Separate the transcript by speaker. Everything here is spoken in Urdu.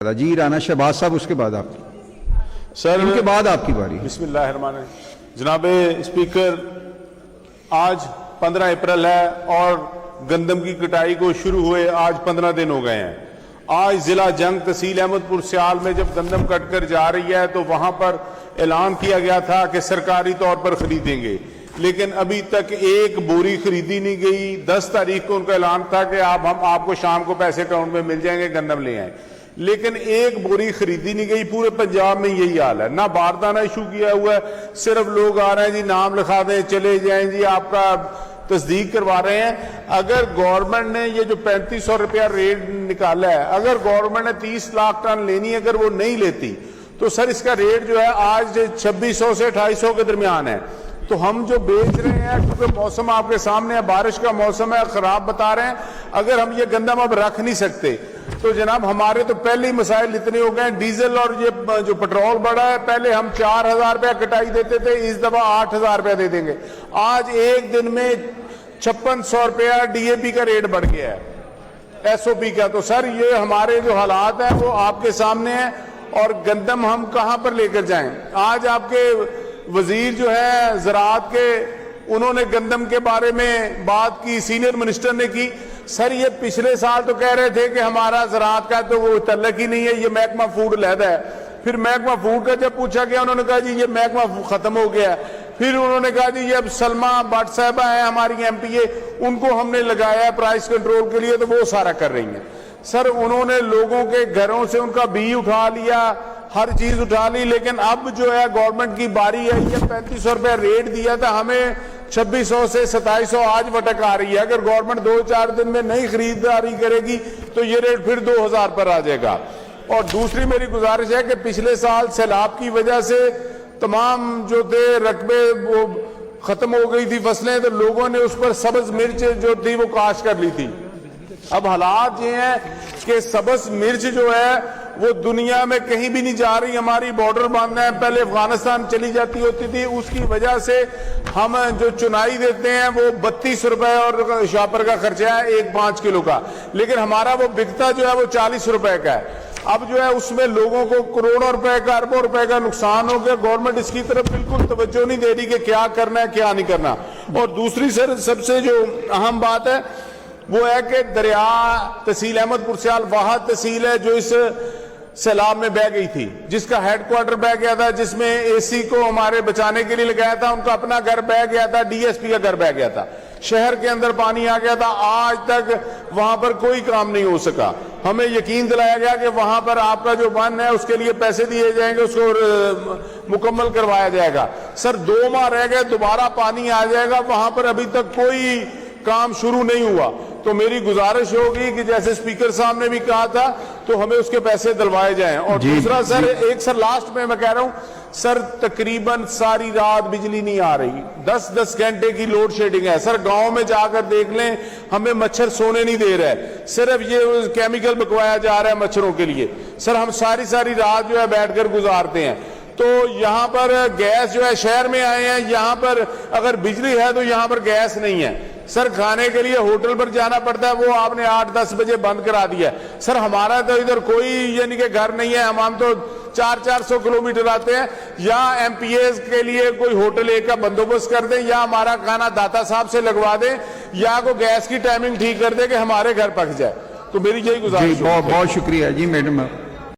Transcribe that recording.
Speaker 1: جی رانا شہباز صاحب، اس کے بعد آپ کی
Speaker 2: سر
Speaker 1: ان کے بعد آپ کی باری.
Speaker 2: بسم اللہ الرحمن الرحیم. جناب اسپیکر، آج 15 اپریل ہے اور گندم کی کٹائی کو شروع ہوئے آج 15 دن ہو گئے ہیں. آج ضلع جنگ تحصیل احمد پور سیال میں جب گندم کٹ کر جا رہی ہے تو وہاں پر اعلان کیا گیا تھا کہ سرکاری طور پر خریدیں گے، لیکن ابھی تک ایک بوری خریدی نہیں گئی. 10 تاریخ کو ان کا اعلان تھا کہ ہم آپ کو شام کو پیسے اکاؤنٹ میں مل جائیں گے، گندم لے آئیں، لیکن ایک بوری خریدی نہیں گئی. پورے پنجاب میں یہی حال ہے. نہ باردانہ ایشو کیا ہوا ہے، صرف لوگ آ رہے ہیں جی نام لکھا دیں چلے جائیں جی آپ کا تصدیق کروا رہے ہیں. اگر گورنمنٹ نے یہ جو 3500 روپیہ ریٹ نکالا ہے، اگر گورنمنٹ نے 30 لاکھ ٹن لینی ہے، اگر وہ نہیں لیتی تو سر اس کا ریٹ جو ہے آج 2600 سے 2800 کے درمیان ہے. تو ہم جو بیچ رہے ہیں، کیونکہ موسم آپ کے سامنے ہے، بارش کا موسم ہے، خراب بتا رہے ہیں، اگر ہم یہ گندم اب رکھ نہیں سکتے تو جناب ہمارے تو پہلے ہی مسائل اتنے ہو گئے ہیں. ڈیزل اور یہ جو پٹرول بڑھا ہے، پہلے ہم 4000 روپیہ کٹائی دیتے تھے، اس دفعہ 8000 روپیہ دے دیں گے. آج ایک دن میں 5600 روپیہ ڈی اے پی کا ریٹ بڑھ گیا ہے، ایس او پی کا. تو سر یہ ہمارے جو حالات ہیں وہ آپ کے سامنے ہیں، اور گندم ہم کہاں پر لے کر جائیں. آج آپ کے وزیر جو ہے زراعت کے، انہوں نے گندم کے بارے میں بات کی، سینئر منسٹر نے کی. سر یہ پچھلے سال تو کہہ رہے تھے کہ ہمارا زراعت کا تو وہ تعلق ہی نہیں ہے، یہ محکمہ فوڈ علیحدہ ہے. پھر محکمہ فوڈ کا جب پوچھا گیا، انہوں نے کہا جی یہ محکمہ ختم ہو گیا. پھر انہوں نے کہا جی یہ اب سلمہ بٹ صاحبہ ہیں ہماری ایم پی اے، ان کو ہم نے لگایا ہے پرائس کنٹرول کے لیے، تو وہ سارا کر رہی ہیں. سر انہوں نے لوگوں کے گھروں سے ان کا بی اٹھا لیا، ہر چیز اٹھا لی، لیکن اب جو ہے گورنمنٹ کی باری ہے. یہ 3500 روپے ریٹ دیا تھا ہمیں، 2600 سے 2700 آج وٹک آ رہی ہے. اگر گورنمنٹ 2-4 دن میں نہیں خریداری کرے گی تو یہ ریٹ پھر 2000 پر آ جائے گا. اور دوسری میری گزارش ہے کہ پچھلے سال سیلاب کی وجہ سے تمام جو تھے رقبے وہ ختم ہو گئی تھی فصلیں، تو لوگوں نے اس پر سبز مرچ جو تھی وہ کاشت کر لی تھی. اب حالات یہ ہیں کہ سبز مرچ جو ہے وہ دنیا میں کہیں بھی نہیں جا رہی. ہماری بارڈر بند ہے، پہلے افغانستان چلی جاتی ہوتی تھی، اس کی وجہ سے ہم جو چنائی دیتے ہیں وہ 32 روپے اور شاپر کا خرچہ ہے 1-5 کلو کا، لیکن ہمارا وہ بکتا جو ہے وہ 40 روپے کا ہے. اب جو ہے اس میں لوگوں کو کروڑوں روپے کا، اربوں روپے کا نقصان ہو گیا. گورنمنٹ اس کی طرف بالکل توجہ نہیں دے رہی کہ کیا کرنا ہے کیا نہیں کرنا. اور دوسری سر سب سے جو اہم بات ہے وہ ہے کہ دریا تحصیل احمد پور سیال واحد تحصیل ہے جو اس سیلاب میں بہ گئی تھی، جس کا ہیڈ کوارٹر بہ گیا تھا، جس میں اے سی کو ہمارے بچانے کے لیے لگایا تھا، ان کا اپنا گھر بہ گیا تھا، ڈی ایس پی کا گھر بہ گیا تھا، شہر کے اندر پانی آ گیا تھا. آج تک وہاں پر کوئی کام نہیں ہو سکا. ہمیں یقین دلایا گیا کہ وہاں پر آپ کا جو بند ہے اس کے لیے پیسے دیے جائیں گے، اس کو مکمل کروایا جائے گا. سر 2 ماہ رہ گئے، دوبارہ پانی آ جائے گا، وہاں پر ابھی تک کوئی کام شروع نہیں ہوا. تو میری گزارش ہوگی کہ جیسے اسپیکر صاحب نے بھی کہا تھا تو ہمیں اس کے پیسے دلوائے جائیں. اور دوسرا سر ایک سر لاسٹ میں کہہ رہا ہوں، سر تقریباً ساری رات بجلی نہیں آ رہی، 10-10 گھنٹے کی لوڈ شیڈنگ ہے. سر گاؤں میں جا کر دیکھ لیں، ہمیں مچھر سونے نہیں دے رہا ہے، صرف یہ کیمیکل بکوایا جا رہا ہے مچھروں کے لیے. سر ہم ساری رات جو ہے بیٹھ کر گزارتے ہیں. تو یہاں پر گیس جو ہے، شہر میں آئے ہیں، یہاں پر اگر بجلی ہے تو یہاں پر گیس نہیں ہے. سر کھانے کے لیے ہوٹل پر جانا پڑتا ہے، وہ آپ نے 8-10 بجے بند کرا دیا. سر ہمارا تو ادھر کوئی یعنی کہ گھر نہیں ہے، ہم تو 400 کلومیٹر آتے ہیں. یا ایم پی ایز کے لیے کوئی ہوٹل ایک کا بندوبست کر دیں، یا ہمارا کھانا داتا صاحب سے لگوا دیں، یا کوئی گیس کی ٹائمنگ ٹھیک کر دیں کہ ہمارے گھر پک جائے. تو میری یہی گزارش ہے.
Speaker 1: بہت شکریہ جی میڈم.